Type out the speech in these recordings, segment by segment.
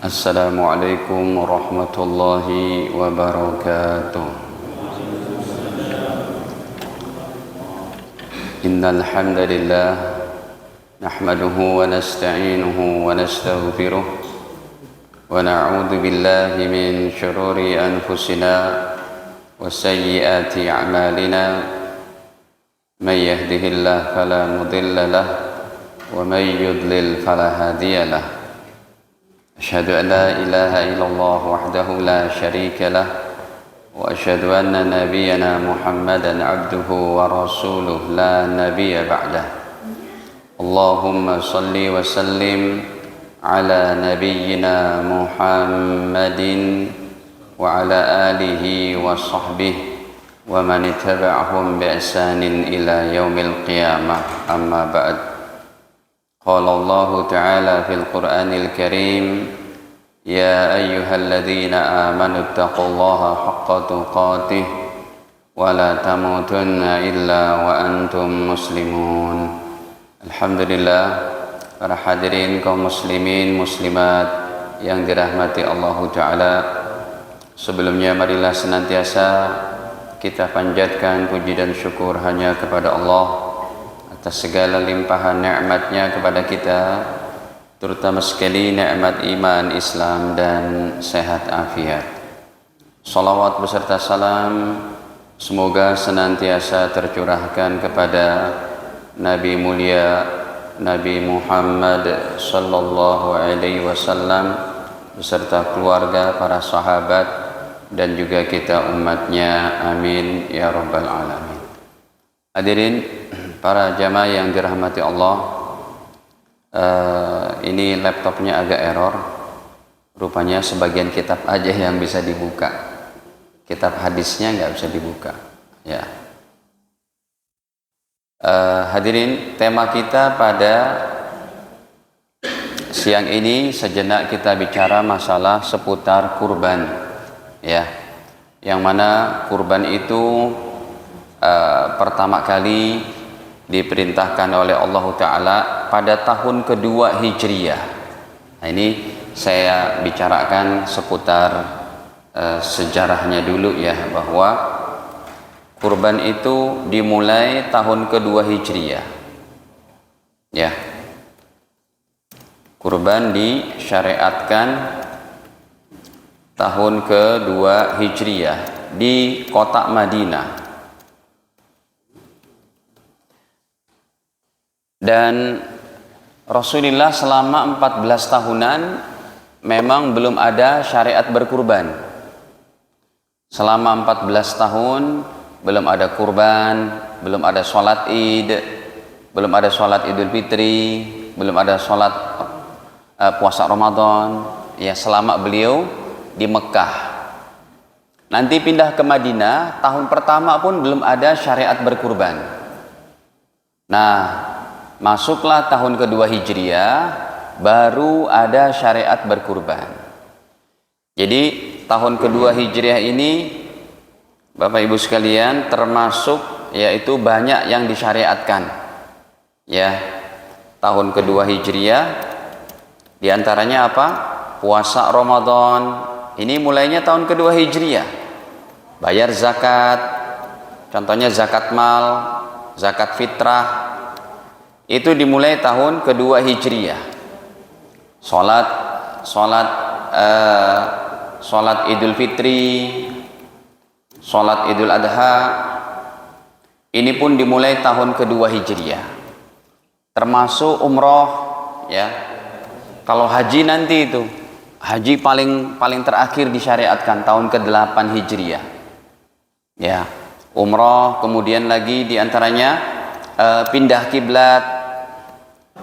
Assalamualaikum warahmatullahi wabarakatuh. Innal hamdalillah nahmaduhu wa nasta'inuhu wa nastaghfiruh wa na'udzu billahi min shururi anfusina wa sayyiati a'malina. May yahdihillahu fala mudilla lahu wa may yudlil fala hadiya lahu. أشهد أن لا إله إلا الله وحده لا شريك له وأشهد أن نبينا محمدا عبده ورسوله لا نبي بعده. اللهم صل وسلم على نبينا محمد وعلى آله وصحبه ومن اتبعهم بإحسان إلى يوم القيامة. أما بعد. قال الله تعالى في القرآن الكريم: يا أيها الذين آمنوا اتقوا الله حق تقاته ولا تموتن إلا وأنتم مسلمون. Alhamdulillah, para hadirin kaum muslimin muslimat yang dirahmati Allah Ta'ala, sebelumnya marilah senantiasa kita panjatkan puji dan syukur hanya kepada Allah atas segala limpahan nikmatnya kepada kita, terutama sekali nikmat iman, Islam dan sehat afiat. Salawat beserta salam semoga senantiasa tercurahkan kepada Nabi mulia Nabi Muhammad sallallahu alaihi wasallam beserta keluarga, para sahabat dan juga kita umatnya. Amin ya rabbal alamin. Hadirin para jamaah yang dirahmati Allah, ini laptopnya agak error. Rupanya sebagian kitab aja yang bisa dibuka, kitab hadisnya nggak bisa dibuka. Ya. Hadirin, tema kita pada siang ini sejenak kita bicara masalah seputar kurban. Ya, yang mana kurban itu pertama kali diperintahkan oleh Allah Ta'ala pada tahun kedua Hijriyah. Nah, ini saya bicarakan seputar sejarahnya dulu ya, bahwa kurban itu dimulai tahun kedua Hijriyah. Ya, kurban disyariatkan tahun kedua Hijriyah di kota Madinah. Dan Rasulullah selama 14 tahunan memang belum ada syariat berkurban. Selama 14 tahun belum ada kurban, belum ada sholat id, belum ada sholat idul fitri, belum ada sholat puasa Ramadan. Ya, selama beliau di Mekah. Nanti pindah ke Madinah, tahun pertama pun belum ada syariat berkurban. Nah, masuklah tahun kedua Hijriyah, baru ada syariat berkurban. Jadi tahun kedua Hijriyah ini, Bapak Ibu sekalian, termasuk yaitu banyak yang disyariatkan. Ya, tahun kedua Hijriyah diantaranya apa? Puasa Ramadan. Ini mulainya tahun kedua Hijriyah. Bayar zakat, contohnya zakat mal, zakat fitrah, itu dimulai tahun kedua Hijriyah. Sholat Idul Fitri, sholat Idul Adha, ini pun dimulai tahun kedua Hijriyah. Termasuk umroh, ya. Kalau haji nanti itu, haji paling terakhir disyariatkan tahun ke-8 Hijriyah. Ya, umroh, kemudian lagi diantaranya pindah kiblat.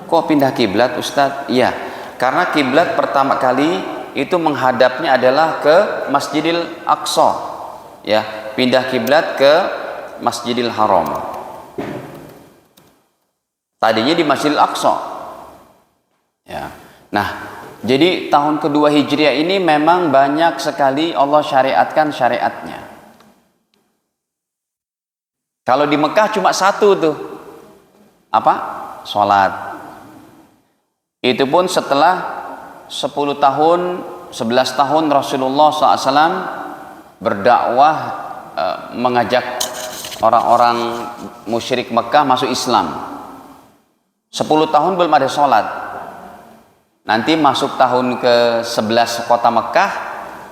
Kok pindah kiblat, Ustadz? Iya, karena kiblat pertama kali itu menghadapnya adalah ke Masjidil Aqsa. Ya, pindah kiblat ke Masjidil Haram. Tadinya di Masjidil Aqsa. Ya. Nah, jadi tahun kedua Hijriah ini memang banyak sekali Allah syariatkan syariatnya. Kalau di Mekah cuma satu tuh, apa? Sholat. Itu pun setelah 10 tahun 11 tahun Rasulullah SAW berdakwah, mengajak orang-orang musyrik Mekah masuk Islam. 10 tahun belum ada sholat. Nanti masuk tahun ke-11 kota Mekah,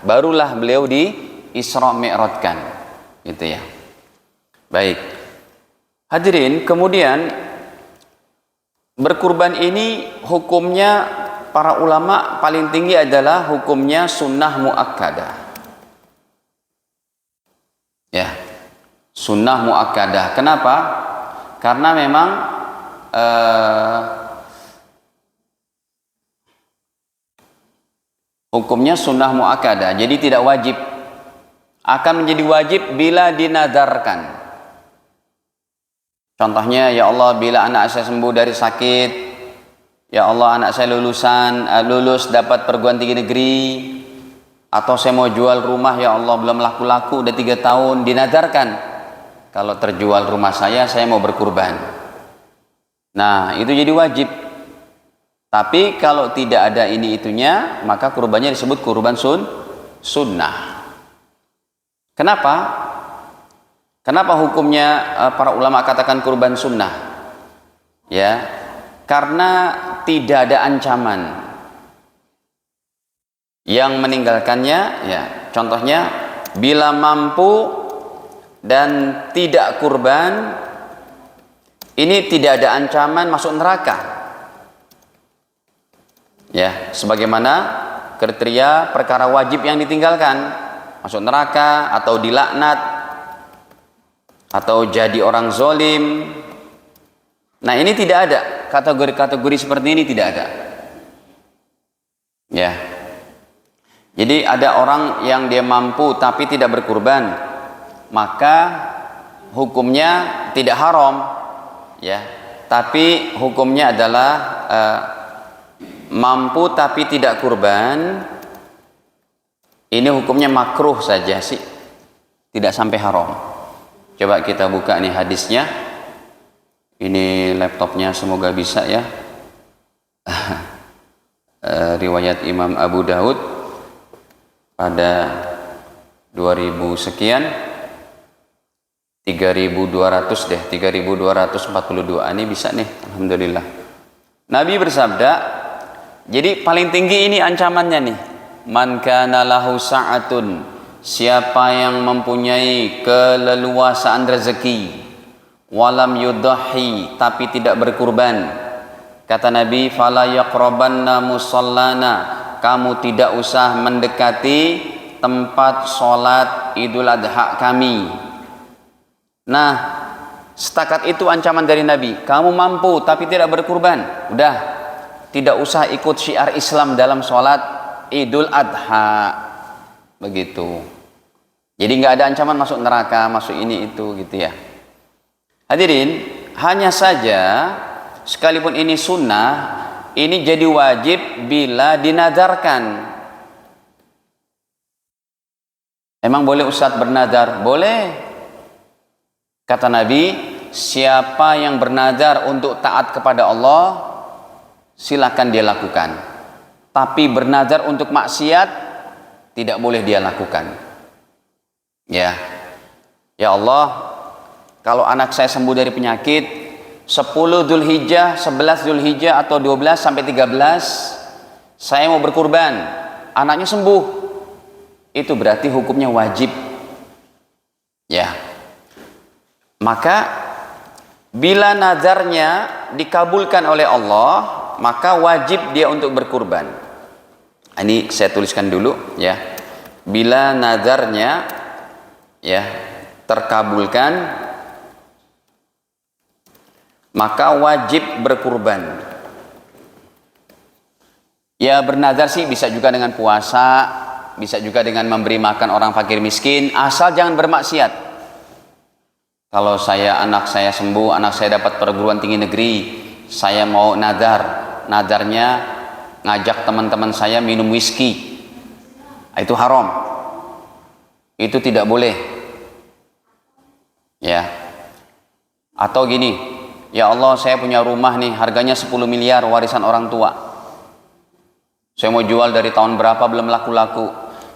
barulah beliau di Isra Mi'rajkan, gitu ya. Baik, hadirin, kemudian berkurban ini hukumnya para ulama paling tinggi adalah hukumnya sunnah muakkadah. Ya, sunnah muakkadah. Kenapa? Karena memang hukumnya sunnah muakkadah, jadi tidak wajib. Akan menjadi wajib bila dinadarkan. Contohnya, ya Allah, bila anak saya sembuh dari sakit, ya Allah, anak saya lulus dapat perguruan tinggi negeri, atau saya mau jual rumah, ya Allah, belum laku-laku udah 3 tahun, dinadarkan kalau terjual rumah saya mau berkurban. Nah, itu jadi wajib. Tapi kalau tidak ada ini itunya, maka kurbannya disebut kurban sunnah. Kenapa? Kenapa hukumnya para ulama katakan kurban sunnah? Ya, karena tidak ada ancaman yang meninggalkannya. Ya, contohnya, bila mampu dan tidak kurban, ini tidak ada ancaman masuk neraka. Ya, sebagaimana kriteria perkara wajib yang ditinggalkan, masuk neraka atau dilaknat atau jadi orang zolim. Nah, ini tidak ada kategori-kategori seperti ini, tidak ada. Ya, jadi ada orang yang dia mampu tapi tidak berkurban, maka hukumnya tidak haram, ya, tapi hukumnya adalah mampu tapi tidak kurban. Ini hukumnya makruh saja sih, tidak sampai haram. Coba kita buka nih hadisnya. Ini laptopnya, semoga bisa ya. Riwayat Imam Abu Daud pada 2000 sekian, 3200 deh, 3242. Ini bisa nih, alhamdulillah. Nabi bersabda, jadi paling tinggi ini ancamannya nih. Man kana lahu sa'atun, siapa yang mempunyai keleluasaan rezeki, walam yudahi, tapi tidak berkurban, kata Nabi, fala yaqrabanna musallana, kamu tidak usah mendekati tempat sholat Idul Adha kami. Nah, setakat itu ancaman dari Nabi. Kamu mampu tapi tidak berkurban, udah, tidak usah ikut syiar Islam dalam sholat Idul Adha, begitu. Jadi nggak ada ancaman masuk neraka, masuk ini itu, gitu ya. Hadirin, hanya saja sekalipun ini sunnah, ini jadi wajib bila dinadarkan. Emang boleh Ustadz bernadar? Boleh. Kata Nabi, siapa yang bernadar untuk taat kepada Allah, silakan dia lakukan. Tapi bernadar untuk maksiat, tidak boleh dia lakukan. Ya, ya Allah, kalau anak saya sembuh dari penyakit 10 Dzulhijjah, 11 Dzulhijjah atau 12 sampai 13 saya mau berkurban, anaknya sembuh, itu berarti hukumnya wajib. Ya, maka bila nazarnya dikabulkan oleh Allah, maka wajib dia untuk berkurban. Ini saya tuliskan dulu ya. Bila nazarnya ya terkabulkan, maka wajib berkurban. Ya, bernazar sih bisa juga dengan puasa, bisa juga dengan memberi makan orang fakir miskin, asal jangan bermaksiat. Kalau anak saya sembuh, anak saya dapat perguruan tinggi negeri, saya mau nadarnya ngajak teman-teman saya minum whisky, itu haram, itu tidak boleh. Ya, atau gini, ya Allah, saya punya rumah nih, harganya 10 miliar warisan orang tua, Saya mau jual dari tahun berapa belum laku-laku.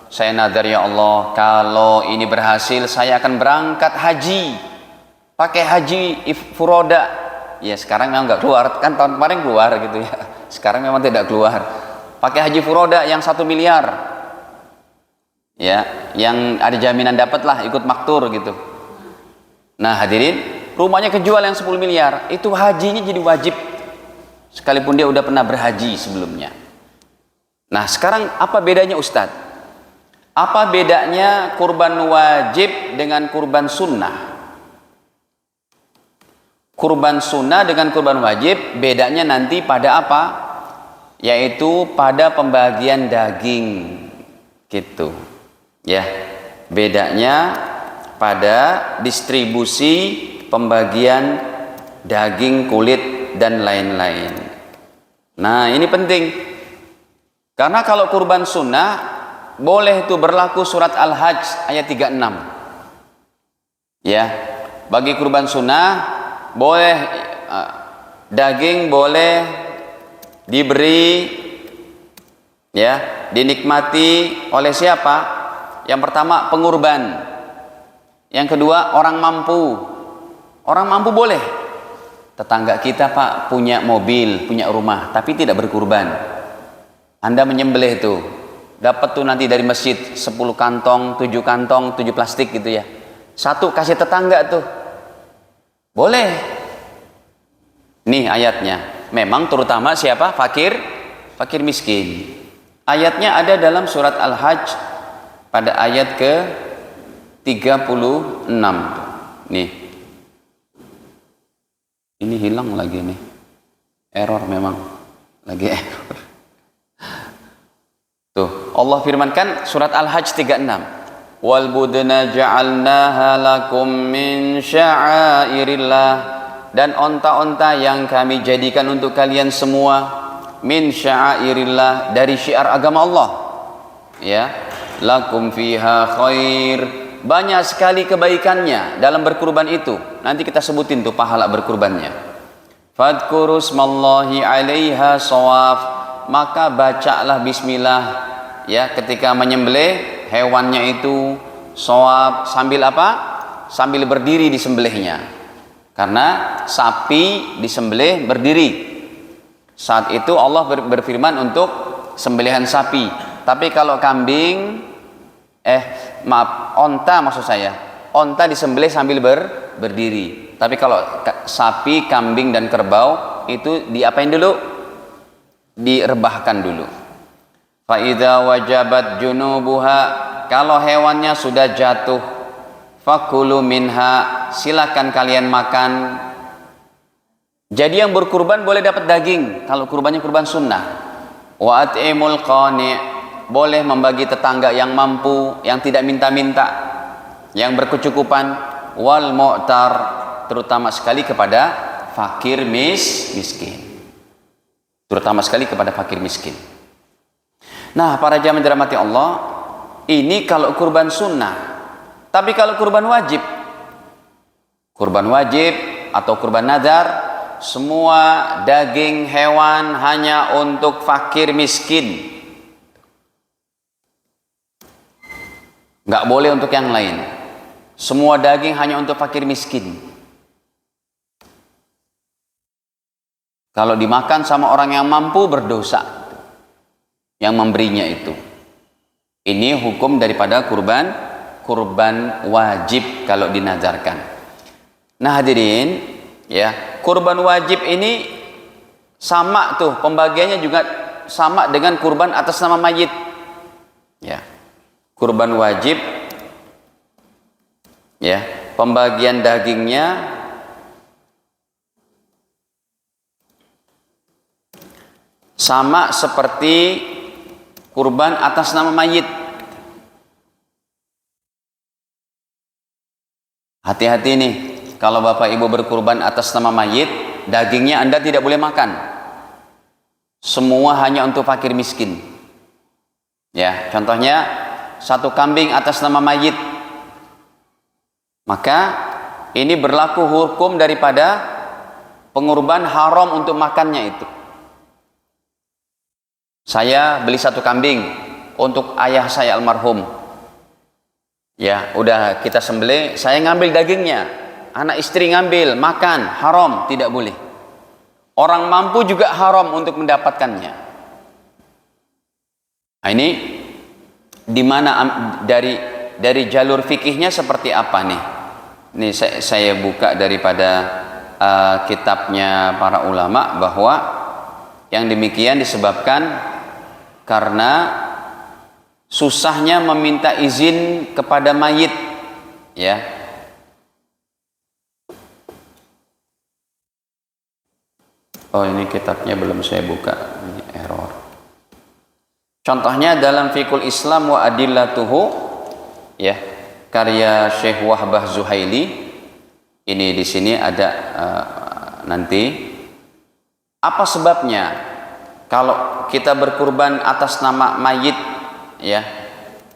Saya nadar, ya Allah, kalau ini berhasil saya akan berangkat haji. Pakai haji furoda. Ya sekarang memang nggak keluar, kan tahun kemarin keluar gitu ya. Sekarang memang tidak keluar. Pakai haji furoda yang 1 miliar. Ya, yang ada jaminan dapat lah, ikut maktur gitu. Nah hadirin, rumahnya kejual yang 10 miliar, itu hajinya jadi wajib sekalipun dia udah pernah berhaji sebelumnya. Nah sekarang apa bedanya Ustadz? Apa bedanya kurban wajib dengan kurban sunnah? Kurban sunnah dengan kurban wajib bedanya nanti pada apa? Yaitu pada pembagian daging gitu ya. Bedanya pada distribusi pembagian daging, kulit dan lain-lain. Nah ini penting, karena kalau kurban sunnah boleh itu berlaku surat Al-Hajj ayat 36 ya. Bagi kurban sunnah boleh daging boleh diberi ya, dinikmati oleh siapa? Yang pertama pengurban, yang kedua orang mampu. Orang mampu boleh. Tetangga kita Pak punya mobil, punya rumah, tapi tidak berkurban. Anda menyembelih itu, dapat tuh nanti dari masjid 10 kantong, 7 kantong, 7 plastik gitu ya. Satu kasih tetangga tuh. Boleh. Nih ayatnya. Memang terutama siapa? Fakir miskin. Ayatnya ada dalam surat Al-Hajj pada ayat ke 36. Nih. Ini hilang lagi nih. Error memang. Lagi error. Tuh, Allah firmankan surat Al-Hajj 36. Wal budna ja'alnaha lakum min sya'airillah, dan onta-onta yang kami jadikan untuk kalian semua min sya'airillah, dari syiar agama Allah. Ya, lakum fiha khair, banyak sekali kebaikannya dalam berkurban itu. Nanti kita sebutin tuh pahala berkurbannya. Fadhkuru smallahi 'alaiha shawaf, maka bacalah bismillah ya ketika menyembelih hewannya itu. Shawaf sambil apa? Sambil berdiri disembelihnya. Karena sapi disembelih berdiri. Saat itu Allah berfirman untuk sembelihan sapi. Tapi kalau kambing onta maksud saya, onta disembelih sambil berdiri. Tapi kalau sapi, kambing dan kerbau itu diapain dulu? Direbahkan dulu. Fa idza wajabat junubuha, kalau hewannya sudah jatuh, fakulu minha, silakan kalian makan. Jadi yang berkurban boleh dapat daging kalau kurbannya kurban sunnah. Wa at'imul qani', boleh membagi tetangga yang mampu, yang tidak minta-minta, yang berkecukupan. Wal mu'tar, terutama sekali kepada fakir miskin. Terutama sekali kepada fakir miskin. Nah, para jamaah dirahmati Allah, ini kalau kurban sunnah. Tapi kalau kurban wajib atau kurban nadar, semua daging hewan hanya untuk fakir miskin. Nggak boleh untuk yang lain. Semua daging hanya untuk fakir miskin. Kalau dimakan sama orang yang mampu, berdosa yang memberinya itu. Ini hukum daripada kurban wajib kalau dinazarkan. Nah hadirin ya, kurban wajib ini sama tuh pembagiannya juga sama dengan kurban atas nama mayit ya. Kurban wajib ya, pembagian dagingnya sama seperti kurban atas nama mayit. Hati-hati nih, kalau bapak ibu berkurban atas nama mayit, dagingnya Anda tidak boleh makan. Semua hanya untuk fakir miskin. Ya, contohnya satu kambing atas nama mayit, maka ini berlaku hukum daripada pengurban, haram untuk makannya itu. Saya beli 1 kambing untuk ayah saya almarhum. Ya, udah kita sembelih, saya ngambil dagingnya. Anak istri ngambil, makan, haram, tidak boleh. Orang mampu juga haram untuk mendapatkannya. Nah, ini di mana dari jalur fikihnya seperti apa nih? Ini saya buka daripada kitabnya para ulama, bahwa yang demikian disebabkan karena susahnya meminta izin kepada mayit, ya. Oh, ini kitabnya belum saya buka, ini error. Contohnya dalam Fiqhul Islam wa Adillatuhu, ya, karya Syekh Wahbah Zuhaili. Ini di sini ada nanti apa sebabnya kalau kita berkurban atas nama mayit, ya,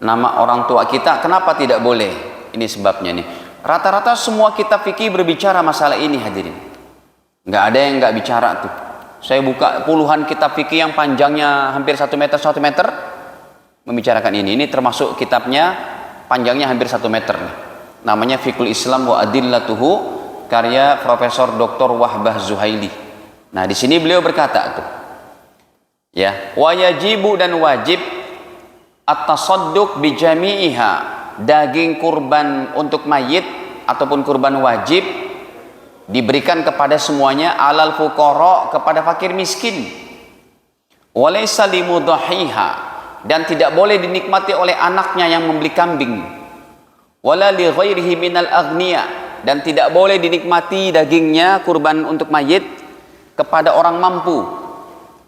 nama orang tua kita, kenapa tidak boleh? Ini sebabnya nih. Rata-rata semua kitab fikih berbicara masalah ini, hadirin. Nggak ada yang nggak bicara tuh. Saya buka puluhan kitab fikih yang panjangnya hampir 1 meter membicarakan ini. Ini termasuk kitabnya panjangnya hampir 1 meter nih. Namanya Fiqhul Islam wa Adillatuhu, karya Profesor Dr. Wahbah Zuhaili. Nah, di sini beliau berkata tuh, ya, wa yajibu, dan wajib at-tasadduq bi jami'iha, daging kurban untuk mayit ataupun kurban wajib diberikan kepada semuanya, alal fuqara, kepada fakir miskin, walaysa limudhahiha, dan tidak boleh dinikmati oleh anaknya yang membeli kambing, wala li ghairihi minal aghniya, dan tidak boleh dinikmati dagingnya kurban untuk mayit kepada orang mampu,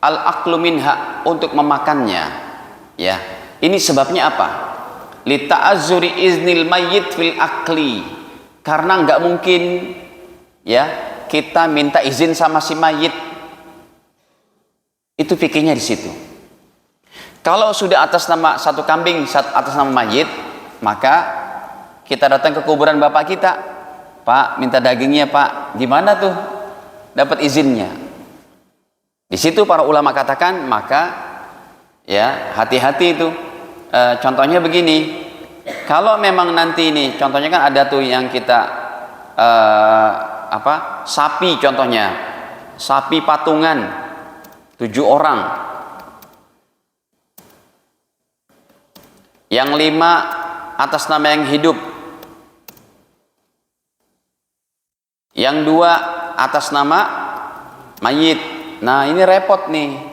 al aqlu minha, untuk memakannya, ya. Ini sebabnya apa? Li ta'azzuri iznil mayyit fil akli, karena nggak mungkin, ya, kita minta izin sama si mayit. Itu fikihnya di situ. Kalau sudah atas nama 1 kambing, atas nama mayit, maka kita datang ke kuburan bapak kita, Pak, minta dagingnya Pak, gimana tuh dapat izinnya? Di situ para ulama katakan, maka, ya, hati-hati itu. Contohnya begini, kalau memang nanti ini, contohnya kan ada tuh yang kita sapi, contohnya sapi patungan 7 orang, yang 5 atas nama yang hidup, yang 2 atas nama mayit. Nah, ini repot nih.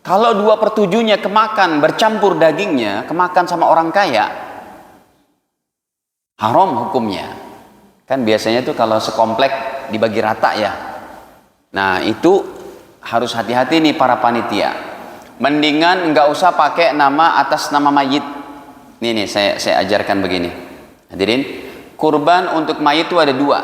Kalau 2/7-nya kemakan, bercampur dagingnya, kemakan sama orang kaya, haram hukumnya. Kan biasanya tuh kalau sekomplek dibagi rata, ya. Nah, itu harus hati-hati nih para panitia. Mendingan nggak usah pakai nama atas nama mayit. Nih saya ajarkan begini, hadirin. Kurban untuk mayit itu ada 2,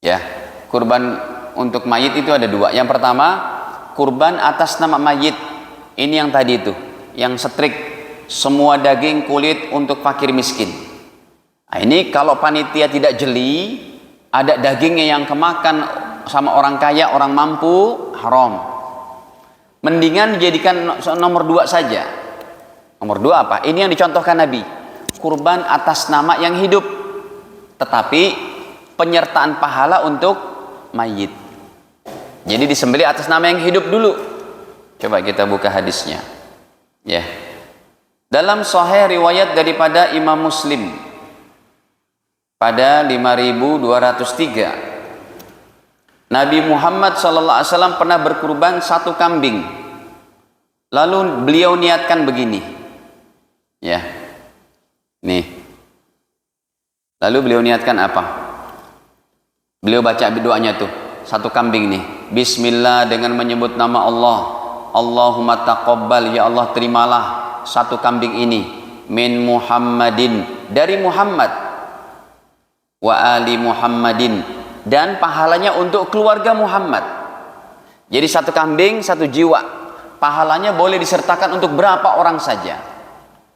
ya. Kurban untuk mayit itu ada 2. Yang pertama, kurban atas nama mayit. Ini yang tadi itu, yang setrik, semua daging kulit untuk fakir miskin. Nah, ini kalau panitia tidak jeli, ada dagingnya yang kemakan sama orang kaya, orang mampu, haram. Mendingan dijadikan nomor 2 saja. Nomor 2 apa? Ini yang dicontohkan Nabi, kurban atas nama yang hidup, tetapi penyertaan pahala untuk mayit. Jadi disembelih atas nama yang hidup dulu. Coba kita buka hadisnya, ya. Dalam Sahih riwayat daripada Imam Muslim pada 5203, Nabi Muhammad SAW pernah berkurban 1 kambing. Lalu beliau niatkan begini, ya. Nih. Lalu beliau niatkan apa? Beliau baca doanya tuh, 1 kambing nih. Bismillah, dengan menyebut nama Allah. Allahumma taqabbal, ya Allah terimalah 1 kambing ini. Min Muhammadin, dari Muhammad. Wa ali Muhammadin, dan pahalanya untuk keluarga Muhammad. Jadi 1 kambing 1 jiwa, pahalanya boleh disertakan untuk berapa orang saja,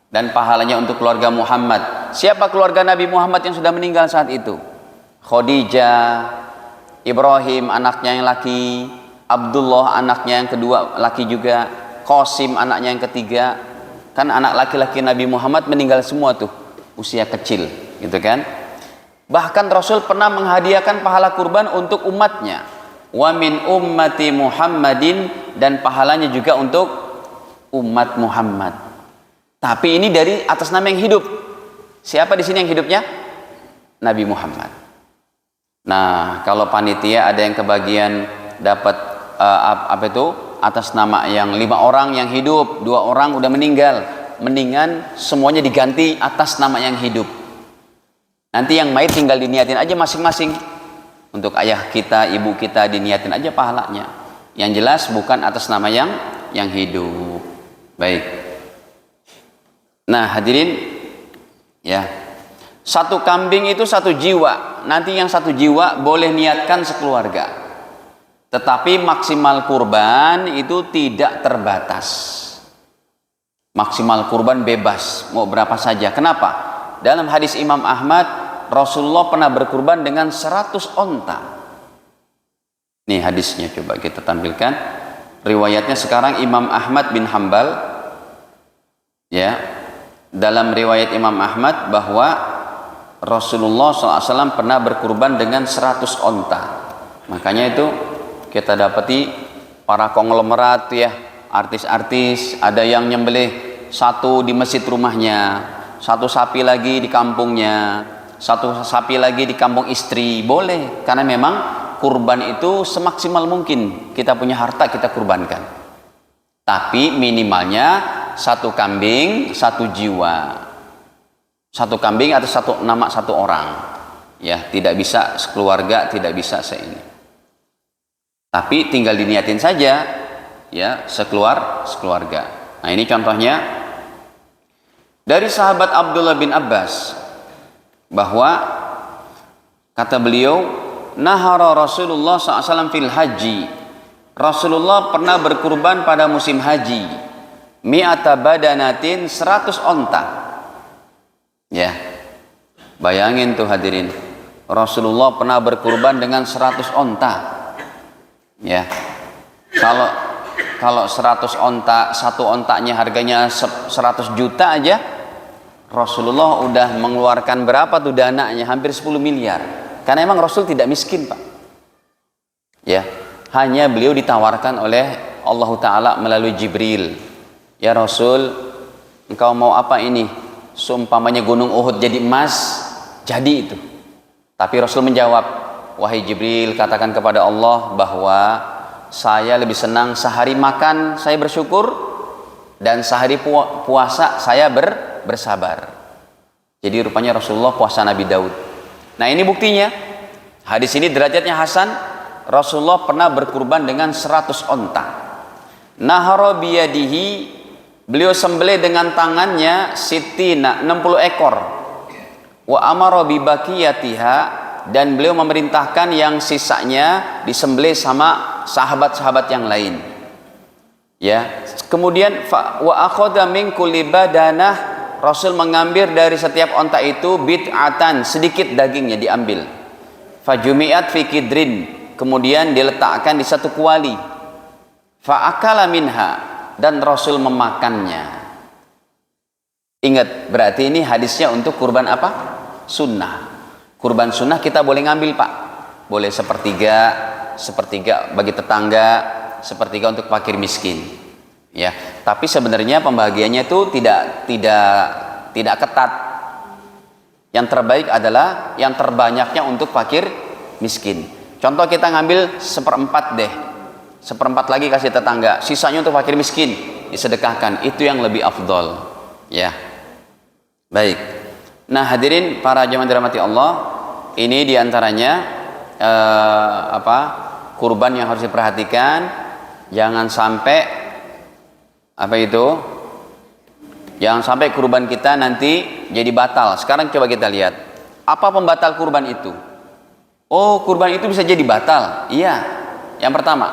dan pahalanya untuk keluarga Muhammad. Siapa keluarga Nabi Muhammad yang sudah meninggal saat itu? Khadijah, Ibrahim anaknya yang laki, Abdullah anaknya yang kedua laki juga, Qasim anaknya yang ketiga. Kan anak laki-laki Nabi Muhammad meninggal semua tuh, usia kecil, gitu kan. Bahkan Rasul pernah menghadiahkan pahala kurban untuk umatnya. Wa min ummati Muhammadin, dan pahalanya juga untuk umat Muhammad. Tapi ini dari atas nama yang hidup. Siapa di sini yang hidupnya? Nabi Muhammad. Nah, kalau panitia ada yang kebagian dapat apa itu? Atas nama yang 5 orang yang hidup, 2 orang udah meninggal, mendingan semuanya diganti atas nama yang hidup. Nanti yang mayit tinggal diniatin aja masing-masing. Untuk ayah kita, ibu kita diniatin aja pahalanya. Yang jelas bukan atas nama yang hidup. Baik. Nah, hadirin ya. 1 kambing itu 1 jiwa. Nanti yang 1 jiwa boleh niatkan sekeluarga. Tetapi maksimal kurban itu tidak terbatas. Maksimal kurban bebas, mau berapa saja. Kenapa? Dalam hadis Imam Ahmad, Rasulullah pernah berkurban dengan 100 onta. Nih hadisnya coba kita tampilkan. Riwayatnya sekarang Imam Ahmad bin Hambal. Ya, dalam riwayat Imam Ahmad bahwa Rasulullah SAW pernah berkurban dengan 100 onta. Makanya itu kita dapati para konglomerat ya, artis-artis, ada yang nyembelih 1 di masjid rumahnya, 1 sapi lagi di kampungnya, 1 sapi lagi di kampung istri, boleh. Karena memang kurban itu semaksimal mungkin kita punya harta kita kurbankan. Tapi minimalnya 1 kambing 1 jiwa, 1 kambing atau 1 nama 1 orang. Ya, tidak bisa sekeluarga, tidak bisa seini. Tapi tinggal diniatin saja ya, sekeluarga. Nah, ini contohnya dari sahabat Abdullah bin Abbas bahwa kata beliau, nahara Rasulullah SAW fil haji. Rasulullah pernah berkurban pada musim haji. Mi'ata badanatin, 100 onta. Ya. Bayangin tuh hadirin. Rasulullah pernah berkurban dengan 100 onta. Ya, kalau 100 onta, 1 ontanya harganya 100 juta aja, Rasulullah udah mengeluarkan berapa tuh dananya? Hampir 10 miliar. Karena emang Rasul tidak miskin, Pak. Ya, hanya beliau ditawarkan oleh Allah Ta'ala melalui Jibril. Ya Rasul, engkau mau apa ini? Seumpamanya gunung Uhud jadi emas, jadi itu. Tapi Rasul menjawab, wahai Jibril, katakan kepada Allah bahwa saya lebih senang sehari makan saya bersyukur, dan sehari puasa saya bersabar. Jadi rupanya Rasulullah puasa Nabi Daud. Nah, ini buktinya. Hadis ini derajatnya hasan. Rasulullah pernah berkurban dengan 100 onta. Nahara biyadihi, beliau sembelih dengan tangannya sitina, 60 ekor. Wa amara bibaqiyatiha, dan beliau memerintahkan yang sisanya disembelih sama sahabat-sahabat yang lain. Ya, kemudian wa akhadha min kulli badanah, Rasul mengambil dari setiap onta itu bid'atan, sedikit dagingnya diambil. Fajumi'at fi kidrin, kemudian diletakkan di 1 kuali. Fa akala minha, dan Rasul memakannya. Ingat, berarti ini hadisnya untuk kurban apa? Sunnah. Kurban sunnah kita boleh ngambil, Pak. Boleh sepertiga bagi tetangga, sepertiga untuk fakir miskin. Ya, tapi sebenarnya pembagiannya itu tidak ketat. Yang terbaik adalah yang terbanyaknya untuk fakir miskin. Contoh kita ngambil 1/4 deh. 1/4 lagi kasih tetangga, sisanya untuk fakir miskin, disedekahkan. Itu yang lebih afdol. Ya. Baik. Nah, hadirin para jemaah dirahmati Allah, ini diantaranya kurban yang harus diperhatikan. Jangan sampai jangan sampai kurban kita nanti jadi batal. Sekarang coba kita lihat, apa pembatal kurban itu? Oh, kurban itu bisa jadi batal. Iya. Yang pertama,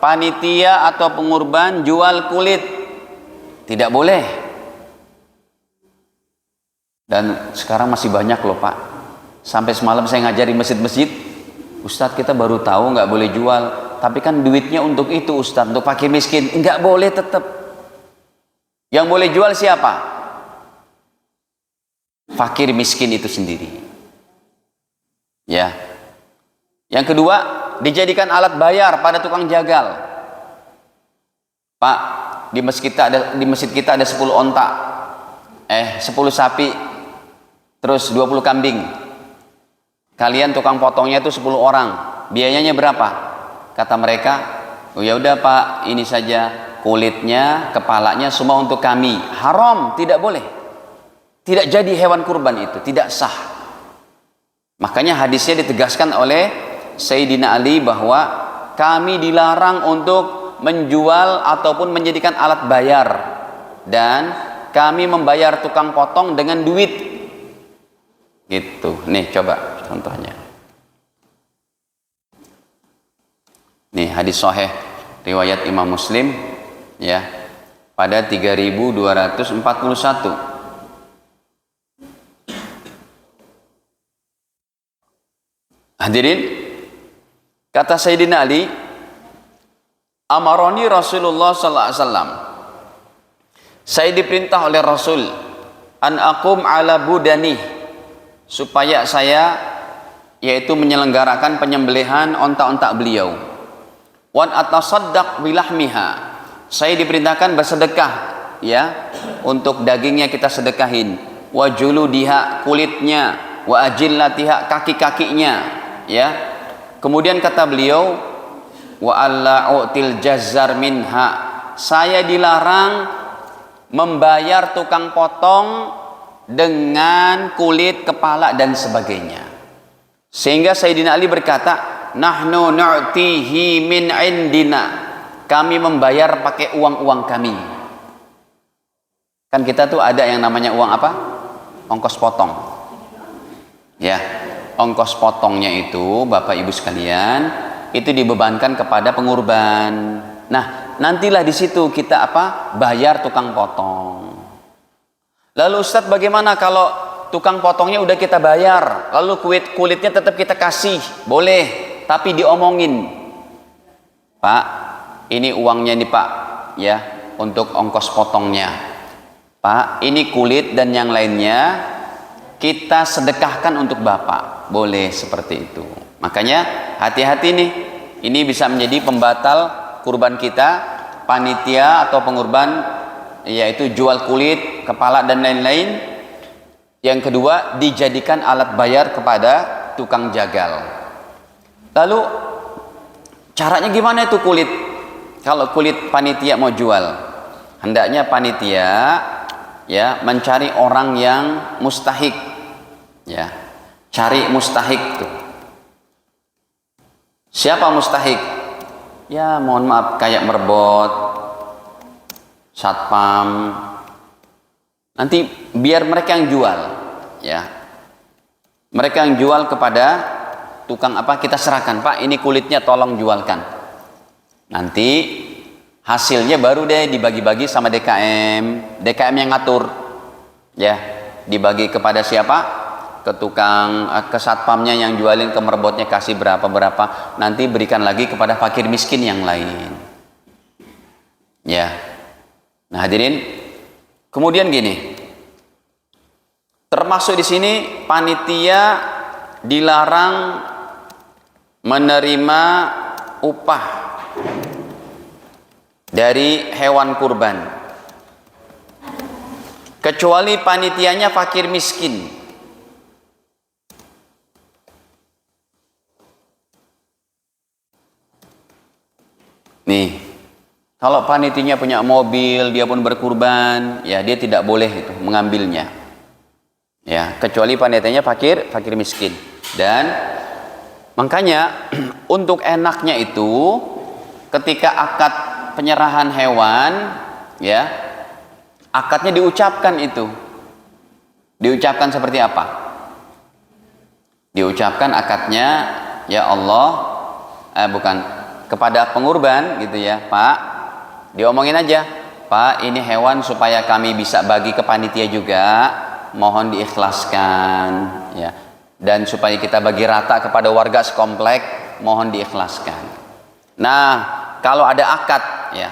panitia atau pengurban jual kulit, tidak boleh. Dan sekarang masih banyak loh, Pak. Sampai semalam saya ngajar di masjid-masjid, Ustadz kita baru tahu nggak boleh jual. tapi kan duitnya untuk itu Ustadz, untuk fakir miskin. Enggak boleh tetap. Yang boleh jual siapa? Fakir miskin itu sendiri. Ya. Yang kedua, dijadikan alat bayar pada tukang jagal. Pak, di masjid kita ada 10 onta. 10 sapi, terus 20 kambing. Kalian tukang potongnya itu 10 orang. Biayanya berapa? Kata mereka, oh ya udah Pak, ini saja kulitnya, kepalanya semua untuk kami. Haram, tidak boleh. Tidak jadi hewan kurban itu, tidak sah. Makanya hadisnya ditegaskan oleh Sayyidina Ali bahwa kami dilarang untuk menjual ataupun menjadikan alat bayar, dan kami membayar tukang potong dengan duit. Gitu. Nih coba contohnya. Nih hadis sahih riwayat Imam Muslim ya, pada 3241. Hadirin, kata Sayyidina Ali, amaroni Rasulullah sallallahu alaihi wasallam, saya diperintah oleh Rasul an aqum ala budani, supaya saya yaitu menyelenggarakan penyembelihan onta-onta beliau. Wan atasaddaq bilahmiha, saya diperintahkan bersedekah ya, untuk dagingnya kita sedekahin. Wa juludiha, kulitnya. Wa ajillatiha, kaki-kakinya ya. Kemudian kata beliau, wa alla u'til jazzar minha, saya dilarang membayar tukang potong dengan kulit, kepala dan sebagainya. Sehingga Sayyidina Ali berkata, nahnu nu'tihi min indina, kami membayar pakai uang-uang kami. Kan kita tuh ada yang namanya uang apa? Ongkos potong ya. Ongkos potongnya itu Bapak Ibu sekalian, itu dibebankan kepada pengurban. Nah, nantilah di situ kita apa? Bayar tukang potong. Lalu Ustadz, bagaimana kalau tukang potongnya udah kita bayar, lalu kulitnya tetap kita kasih? Boleh, tapi diomongin, Pak, ini uangnya nih Pak ya, untuk ongkos potongnya. Pak, ini kulit dan yang lainnya kita sedekahkan untuk Bapak. Boleh seperti itu. Makanya hati-hati nih, ini bisa menjadi pembatal kurban kita. Panitia atau pengurban yaitu jual kulit, kepala dan lain-lain. Yang kedua, dijadikan alat bayar kepada tukang jagal. Lalu caranya gimana itu kulit? Kalau kulit panitia mau jual, hendaknya panitia ya mencari orang yang mustahik ya. Cari mustahik tuh. Siapa mustahik? Ya mohon maaf, kayak merbot, satpam. Nanti biar mereka yang jual ya. Mereka yang jual kepada tukang apa, kita serahkan, Pak ini kulitnya tolong jualkan. Nanti hasilnya baru deh dibagi-bagi sama DKM. DKM yang ngatur ya. Dibagi kepada siapa? Ke tukang, ke satpamnya yang jualin, ke merbotnya kasih berapa-berapa, nanti berikan lagi kepada fakir miskin yang lain ya. Nah hadirin, kemudian gini, termasuk di sini panitia dilarang menerima upah dari hewan kurban kecuali panitianya fakir miskin. Nih, kalau panitinya punya mobil, dia pun berkurban, ya dia tidak boleh itu mengambilnya. Ya, kecuali panitianya fakir miskin. Dan makanya untuk enaknya itu ketika akad penyerahan hewan, ya, akadnya diucapkan itu. Diucapkan seperti apa? Diucapkan akadnya, ya Allah, kepada pengurban gitu ya, Pak, diomongin aja, Pak ini hewan supaya kami bisa bagi ke panitia juga, mohon diikhlaskan ya, dan supaya kita bagi rata kepada warga sekomplek, mohon diikhlaskan. Nah, kalau ada akad, ya,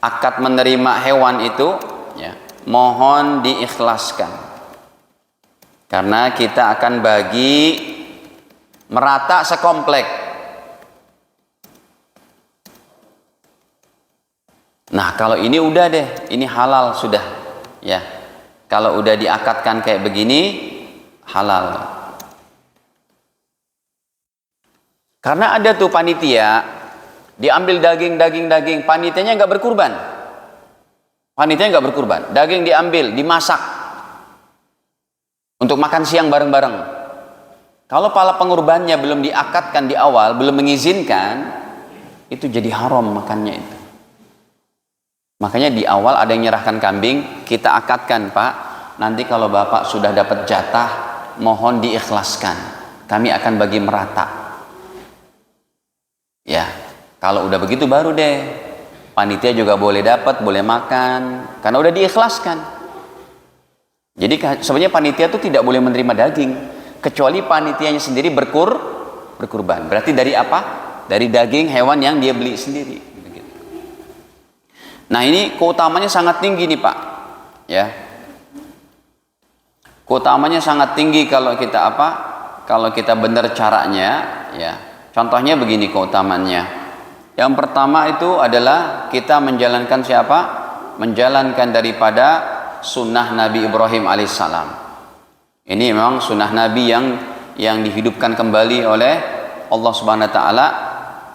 akad menerima hewan itu, ya, mohon diikhlaskan. Karena kita akan bagi merata sekomplek. Nah, kalau ini udah deh, ini halal sudah, ya. Kalau udah diakadkan kayak begini, halal. Karena ada tuh panitia, diambil daging, panitianya nggak berkurban. Panitianya nggak berkurban, daging diambil, dimasak untuk makan siang bareng-bareng. Kalau pala pengurbannya belum diakadkan di awal, belum mengizinkan, itu jadi haram makannya itu. Makanya di awal ada yang nyerahkan kambing, kita akadkan, Pak, nanti kalau Bapak sudah dapat jatah, mohon diikhlaskan, kami akan bagi merata. Ya, kalau udah begitu baru deh panitia juga boleh dapat, boleh makan, karena udah diikhlaskan. Jadi sebenarnya panitia itu tidak boleh menerima daging kecuali panitianya sendiri berkurban. Berarti dari apa? Dari daging hewan yang dia beli sendiri. Nah, ini keutamanya sangat tinggi nih, Pak. Ya. Keutamanya sangat tinggi kalau kita apa? Kalau kita benar caranya, ya. Contohnya begini keutamannya. Yang pertama itu adalah kita menjalankan siapa? Menjalankan daripada sunnah Nabi Ibrahim alaihissalam. Ini memang sunnah Nabi yang dihidupkan kembali oleh Allah Subhanahu wa taala,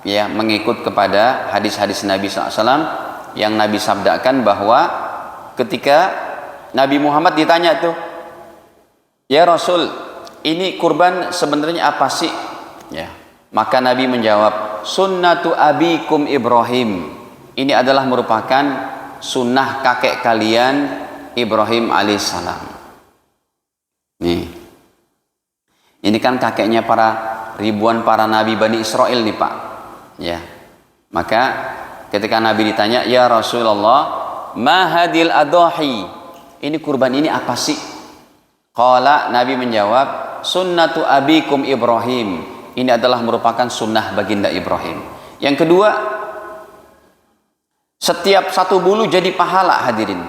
ya, mengikut kepada hadis-hadis Nabi SAW yang Nabi sabdakan bahwa ketika Nabi Muhammad ditanya tuh, ya Rasul, ini kurban sebenarnya apa sih? Ya, maka Nabi menjawab, sunnatu abikum Ibrahim. Ini adalah merupakan sunnah kakek kalian Ibrahim alaihissalam. Nih, ini kan kakeknya ribuan para nabi Bani Israel nih, Pak. Ya, maka ketika Nabi ditanya, ya Rasulullah, ma hadil adahi, ini kurban ini apa sih? Qala, Nabi menjawab, sunnatu abikum Ibrahim. Ini adalah merupakan sunnah baginda Ibrahim. Yang kedua, setiap satu bulu jadi pahala, hadirin.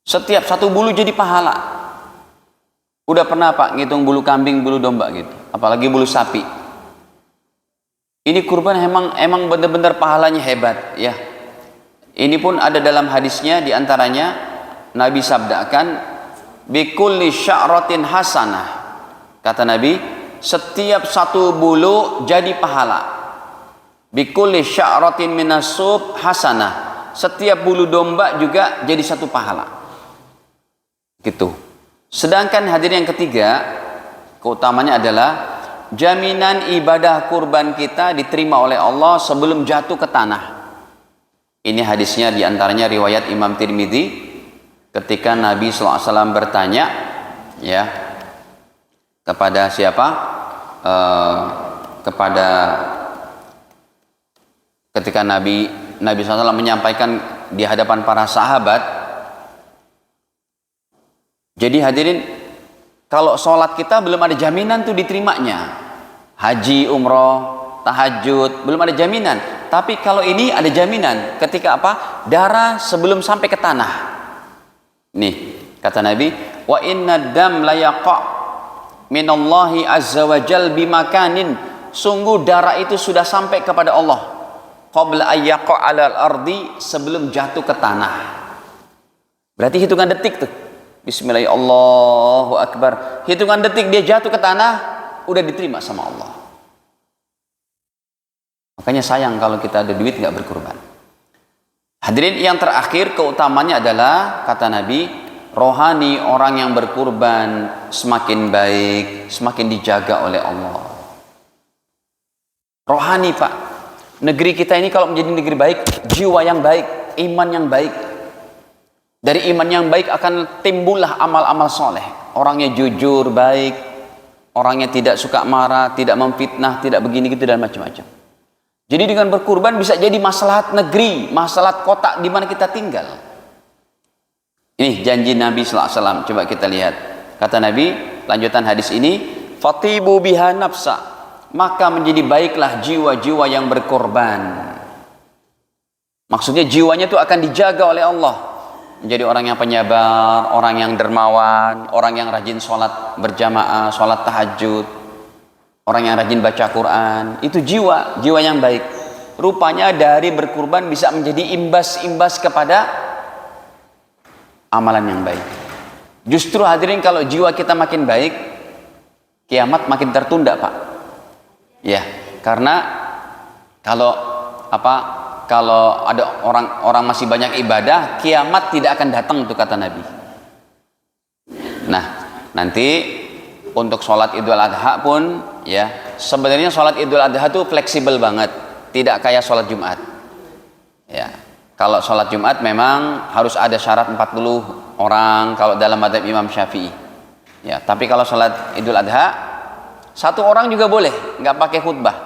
Setiap satu bulu jadi pahala. Udah pernah, Pak, ngitung bulu kambing, bulu domba gitu, apalagi bulu sapi. Ini kurban emang benar-benar pahalanya hebat, ya. Ini pun ada dalam hadisnya, diantaranya Nabi sabdakan, bikulli sya'ratin hasanah. Kata Nabi, setiap satu bulu jadi pahala. Bikulli sya'ratin minasub hasanah. Setiap bulu domba juga jadi satu pahala. Gitu. Sedangkan hadirin yang ketiga, keutamanya adalah jaminan ibadah kurban kita diterima oleh Allah sebelum jatuh ke tanah. Ini hadisnya diantaranya riwayat Imam Tirmidzi, ketika Nabi SAW bertanya, ya, kepada siapa? Ketika Nabi SAW menyampaikan di hadapan para sahabat. Jadi hadirin, kalau sholat kita belum ada jaminan tuh diterimanya. Haji, umroh, tahajud, belum ada jaminan. Tapi kalau ini ada jaminan. Ketika apa? Darah sebelum sampai ke tanah. Nih, kata Nabi, wa inna dam la yaqa' minallahi azza wa jal bimakanin. Sungguh darah itu sudah sampai kepada Allah. Qabla ayyaqa' alal ardi, sebelum jatuh ke tanah. Berarti hitungan detik tuh. Bismillahirrahmanirrahim, Allahu Akbar. Hitungan detik dia jatuh ke tanah, udah diterima sama Allah. Makanya sayang kalau kita ada duit nggak berkurban. Hadirin, yang terakhir keutamanya adalah, kata Nabi, rohani orang yang berkurban semakin baik, semakin dijaga oleh Allah. Rohani, Pak. Negeri kita ini kalau menjadi negeri baik, jiwa yang baik, iman yang baik. Dari iman yang baik akan timbullah amal-amal soleh. Orangnya jujur, baik. Orangnya tidak suka marah, tidak memfitnah, tidak begini gitu dan macam-macam. Jadi dengan berkurban bisa jadi maslahat negeri, maslahat kota di mana kita tinggal. Ini janji Nabi SAW. Coba kita lihat. Kata Nabi, lanjutan hadis ini, fatibu biha nafsa. maka menjadi baiklah jiwa-jiwa yang berkorban. Maksudnya jiwanya itu akan dijaga oleh Allah, menjadi orang yang penyabar, orang yang dermawan, orang yang rajin sholat berjamaah, sholat tahajud, orang yang rajin baca Quran. Itu jiwa yang baik. Rupanya dari berkurban bisa menjadi imbas-imbas kepada amalan yang baik. Justru hadirin, kalau jiwa kita makin baik, kiamat makin tertunda, Pak. Ya, karena kalau ada orang masih banyak ibadah, kiamat tidak akan datang, itu kata Nabi. Nah, nanti untuk sholat Idul Adha pun, ya, sebenarnya sholat Idul Adha itu fleksibel banget, tidak kayak sholat Jumat. Ya, kalau sholat Jumat memang harus ada syarat 40 orang kalau dalam mazhab Imam Syafi'i. Ya, tapi kalau sholat Idul Adha, satu orang juga boleh, nggak pakai khutbah.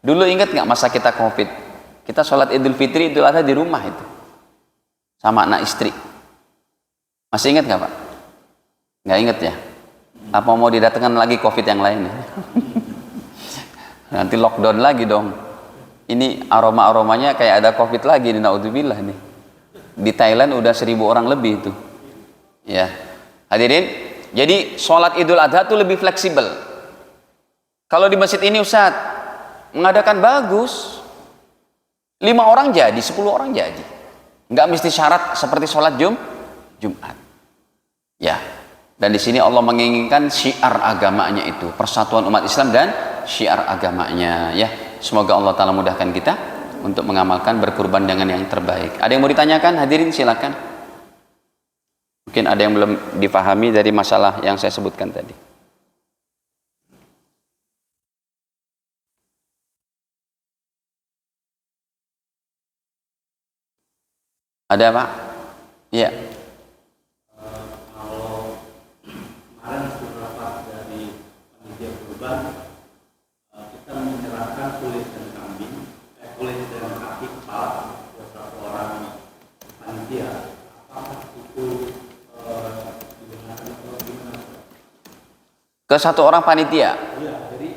Dulu ingat nggak masa kita COVID? Kita sholat Idul Fitri, Idul Adha di rumah itu, sama anak istri. Masih ingat nggak, Pak? Nggak ingat ya? Apa mau didatangkan lagi COVID yang lain? Nanti lockdown lagi dong. Ini aromanya kayak ada COVID lagi, naudzubillah nih. Di Thailand udah 1.000 orang lebih itu. Ya, hadirin. Jadi sholat Idul Adha itu lebih fleksibel. Kalau di masjid ini Ustaz mengadakan bagus, 5 orang jadi, 10 orang jadi. Nggak mesti syarat seperti sholat Jumat. Ya. Dan di sini Allah menginginkan syiar agamanya itu, persatuan umat Islam dan syiar agamanya. Ya. Semoga Allah Ta'ala mudahkan kita untuk mengamalkan berkurban dengan yang terbaik. Ada yang mau ditanyakan? Hadirin silakan. Mungkin ada yang belum dipahami dari masalah yang saya sebutkan tadi. Ada, Pak? Iya. Kalau kemarin beberapa dari panitia kurban, kita menyerahkan kulit dan kulit dan kaki kepala ke satu orang panitia. Apakah itu digunakan atau gimana? Ke satu orang panitia? Iya, jadi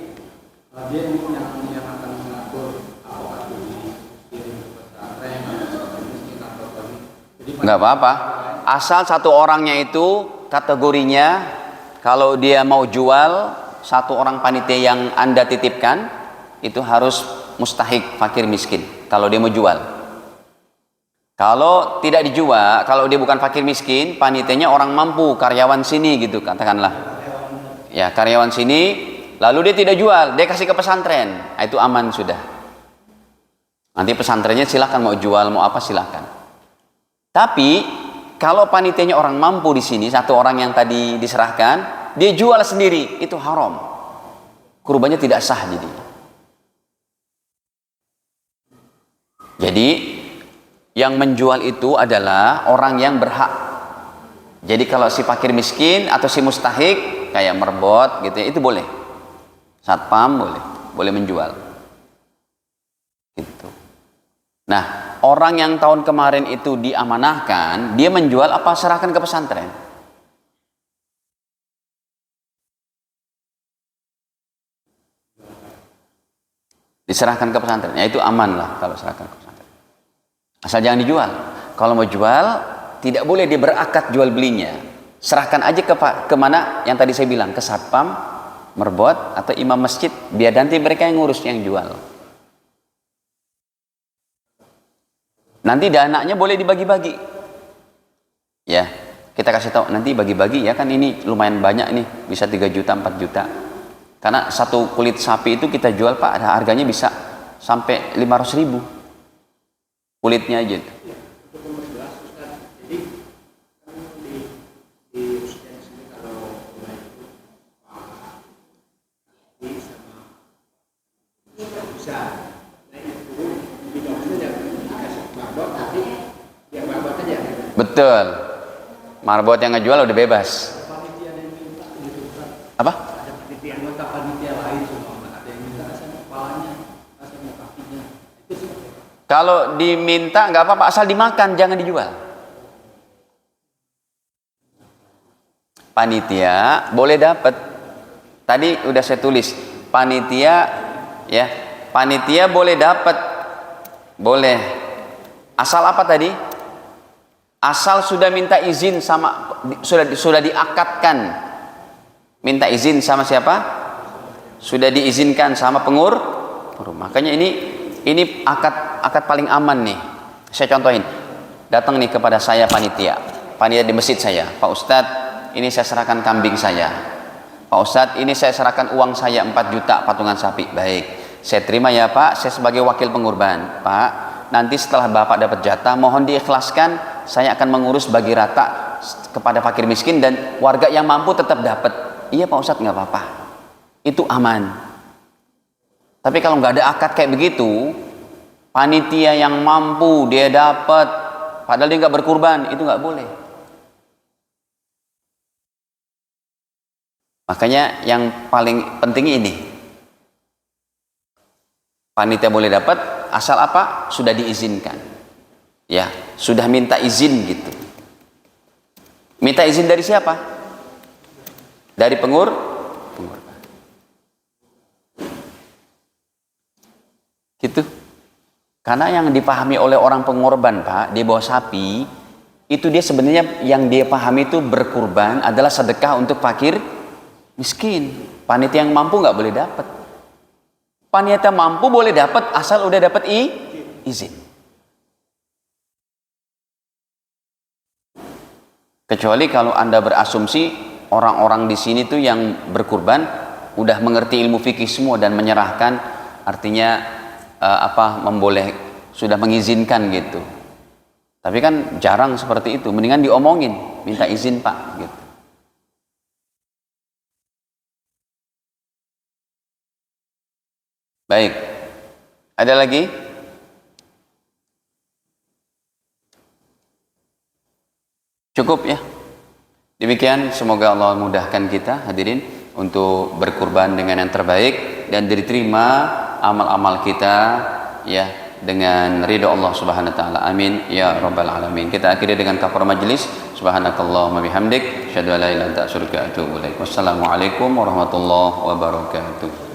dia yang akan mengatur apakah itu dikirim ke pesantren atau miskin atau jadi Nggak apa-apa, asal satu orangnya itu kategorinya, kalau dia mau jual, satu orang panitia yang Anda titipkan itu harus mustahik, fakir miskin kalau dia mau jual. Kalau tidak dijual, kalau dia bukan fakir miskin, panitianya orang mampu, karyawan sini gitu katakanlah. Ya, karyawan sini, lalu dia tidak jual, dia kasih ke pesantren, nah, itu aman sudah. Nanti pesantrennya silakan mau jual mau apa silakan. Tapi kalau panitianya orang mampu di sini, satu orang yang tadi diserahkan, dia jual sendiri, itu haram. Kurbannya tidak sah jadi yang menjual itu adalah orang yang berhak. Jadi kalau si fakir miskin atau si mustahik kayak merbot gitu ya, itu boleh. Satpam boleh menjual. Gitu. Nah, orang yang tahun kemarin itu diamanahkan, dia menjual apa serahkan ke pesantren? Diserahkan ke pesantren, ya itu aman lah kalau serahkan ke pesantren. Asal jangan dijual. Kalau mau jual, tidak boleh dia berakad jual belinya. Serahkan aja ke mana yang tadi saya bilang, ke satpam, merbot atau imam masjid, biar nanti mereka yang ngurus yang jual. Nanti dananya boleh dibagi-bagi. Ya, kita kasih tahu nanti bagi-bagi ya, kan ini lumayan banyak nih, bisa 3 juta, 4 juta. Karena satu kulit sapi itu kita jual, Pak, harganya bisa sampai 500.000. Kulitnya aja. Betul. Marbot yang ngejual udah bebas. Apa? Kalau diminta nggak apa-apa, asal dimakan, jangan dijual. Panitia boleh dapat. Tadi udah saya tulis, panitia ya, panitia boleh dapat, boleh, asal apa tadi? Asal sudah minta izin sama, sudah diakatkan. Minta izin sama siapa? Sudah diizinkan sama makanya ini akad paling aman nih. Saya contohin, datang nih kepada saya panitia di masjid saya, Pak Ustadz, ini saya serahkan kambing saya. Pak Ustadz, ini saya serahkan uang saya 4 juta patungan sapi. Baik, saya terima ya Pak, saya sebagai wakil pengurban. Pak, nanti setelah Bapak dapat jatah, mohon diikhlaskan, saya akan mengurus bagi rata kepada fakir miskin dan warga yang mampu tetap dapat. Iya Pak Ustadz, nggak apa-apa, itu aman. Tapi kalau nggak ada akad kayak begitu, panitia yang mampu dia dapat, padahal dia nggak berkurban, itu nggak boleh. Makanya yang paling penting ini, panitia boleh dapat asal apa? Sudah diizinkan. Ya, sudah minta izin gitu. Minta izin dari siapa? Dari pengurban. Gitu. Karena yang dipahami oleh orang pengorban, Pak, dia bawa sapi, itu dia sebenarnya yang dia pahami itu berkurban adalah sedekah untuk fakir miskin. Panitia yang mampu nggak boleh dapat. Panitia mampu boleh dapat asal udah dapat izin. Kecuali kalau Anda berasumsi orang-orang di sini tuh yang berkurban udah mengerti ilmu fikih semua dan menyerahkan, artinya sudah mengizinkan gitu. Tapi kan jarang seperti itu. Mendingan diomongin, minta izin Pak gitu. Baik, ada lagi? Cukup ya. Demikian, semoga Allah mudahkan kita hadirin untuk berkurban dengan yang terbaik dan diterima amal-amal kita ya dengan ridha Allah Subhanahu wa taala. Amin ya rabbal alamin. Kita akhiri dengan kafaratul majlis. Subhanakallahumma bihamdik, asyhadu an la ilaha illa anta astaghfiruka wa atubu ilaik. Wassalamualaikum warahmatullahi wabarakatuh.